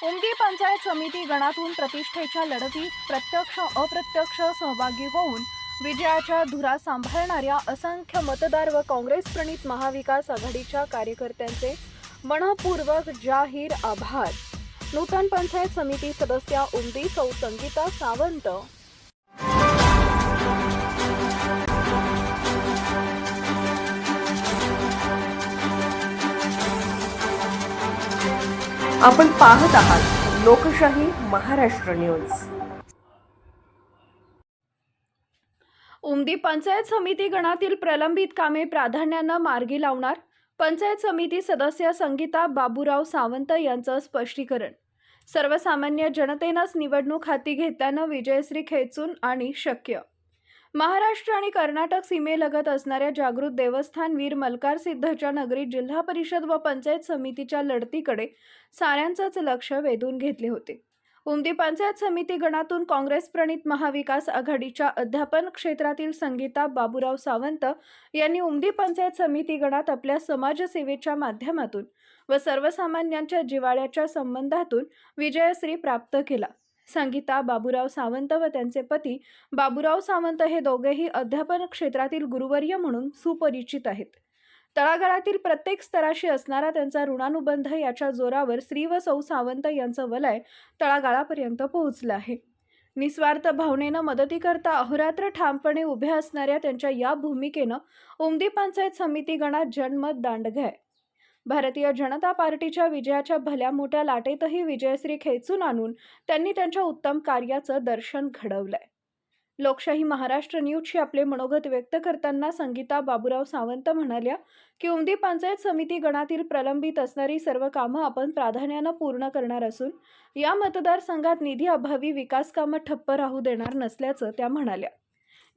उमदी पंचायत समिती गणातून प्रतिष्ठेच्या लढतीत प्रत्यक्ष अप्रत्यक्ष सहभागी होऊन विजयाच्या धुरा सांभाळणाऱ्या असंख्य मतदार व काँग्रेस प्रणित महाविकास आघाडीच्या कार्यकर्त्यांचे मनपूर्वक जाहीर आभार। नूतन पंचायत समिती सदस्या उमदी सौ संगीता सावंत। आपण पाहत आहात लोकशाही महाराष्ट्र न्यूज। उमदी पंचायत समिती गणातील प्रलंबित कामे प्राधान्याने मार्गी लावणार पंचायत समिती सदस्य संगीता बाबूराव सावंत यांचं स्पष्टीकरण। सर्वसामान्य जनतेनंच निवडणूक हाती घेतल्यानं विजयश्री खेचून आणि शक्य। महाराष्ट्र आणि कर्नाटक सीमेलगत असणाऱ्या जागृत देवस्थान वीर मल्कार सिद्धच्या नगरीत जिल्हा परिषद व पंचायत समितीच्या लढतीकडे साऱ्यांचंच लक्ष वेधून घेतले होते। उमदी पंचायत समिती गणातून काँग्रेस प्रणित महाविकास आघाडीच्या अध्यापन क्षेत्रातील संगीता बाबूराव सावंत यांनी उमदी पंचायत समिती गणात आपल्या समाजसेवेच्या माध्यमातून व सर्वसामान्यांच्या जिव्हाळ्याच्या संबंधातून विजयश्री प्राप्त केला। संगीता बाबूराव सावंत व त्यांचे पती बाबूराव सावंत हे दोघेही अध्यापन क्षेत्रातील गुरुवर्य म्हणून सुपरिचित आहेत। तळागाळातील प्रत्येक स्तराशी असणारा त्यांचा ऋणानुबंध याच्या जोरावर श्री व सौ सावंत यांचं वलय तळागाळापर्यंत पोहोचलं आहे। निस्वार्थ भावनेनं मदतीकरता अहोरात्र ठामपणे उभ्या असणाऱ्या त्यांच्या या भूमिकेनं उमदी पंचायत समिती गणात जनमत दांडगं आहे। भारतीय जनता पार्टीच्या विजयाच्या भल्या मोठ्या लाटेतही विजयश्री खेचून आणून त्यांनी त्यांच्या उत्तम कार्याचं दर्शन घडवलंय। लोकशाही महाराष्ट्र न्यूजशी आपले मनोगत व्यक्त करताना संगीता बाबूराव सावंत म्हणाल्या की उमदी पंचायत समिती गणातील प्रलंबित असणारी सर्व कामं आपण प्राधान्यानं पूर्ण करणार असून या मतदारसंघात निधी अभावी विकास कामं ठप्प राहू देणार नसल्याचं त्या म्हणाल्या।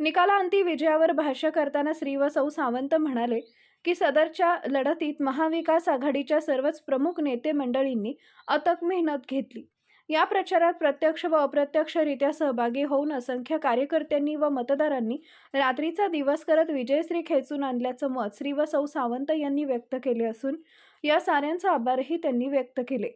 निकालांती विजयावर भाष्य करताना श्री व सौ सावंत म्हणाले की सदरच्या लढतीत महाविकास आघाडीच्या सर्वच प्रमुख नेते मंडळींनी अथक मेहनत घेतली। या प्रचारात प्रत्यक्ष व अप्रत्यक्षरित्या सहभागी होऊन असंख्य कार्यकर्त्यांनी व मतदारांनी रात्रीचा दिवस करत विजयश्री खेचून आणल्याचं मत श्री व सौ सावंत यांनी व्यक्त केले असून या साऱ्यांचा आभारही त्यांनी व्यक्त केले।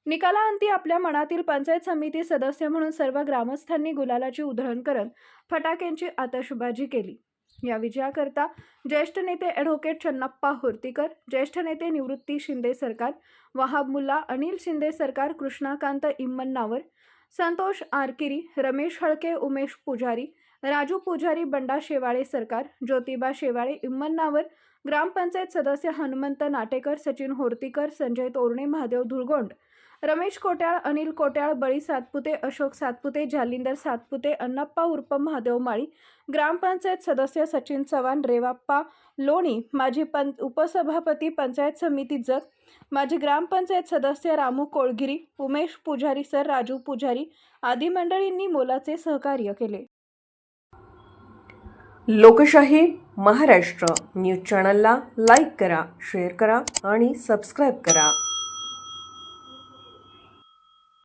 निकालांती आपल्या मनातील पंचायत समिती सदस्य म्हणून सर्व ग्रामस्थांनी गुलालाची उधळण करत फटाक्यांची आतषबाजी केली। या विजयाकरता ज्येष्ठ नेते ॲडव्होकेट चन्नप्पा होर्तीकर, ज्येष्ठ नेते निवृत्ती शिंदे सरकार, वहाब मुल्ला, अनिल शिंदे सरकार, कृष्णाकांत इम्मन्नावर, संतोष आरकिरी, रमेश हळके, उमेश पुजारी, राजू पुजारी, बंडा शेवाळे सरकार, ज्योतिबा शेवाळे इम्मन्नावर, ग्रामपंचायत सदस्य हनुमंत नाटेकर, सचिन होर्तीकर, संजय तोरणे, महादेव धुळगोंड, रमेश कोट्याळ, अनिल कोट्याळ, बळी सातपुते, अशोक सातपुते, जालिंदर सातपुते, अण्णाप्पा उर्फ महादेव माळी, ग्रामपंचायत सदस्य सचिन चव्हाण, रेवाप्पा लोणी, माजी उपसभापती पंचायत समिती जत, माजी ग्रामपंचायत सदस्य रामू कोळगिरी, उमेश पुजारी सर, राजू पुजारी आदी मंडळींनी मोलाचे सहकार्य केले। लोकशाही महाराष्ट्र न्यूज चॅनलला लाईक करा, शेअर करा आणि सबस्क्राईब करा।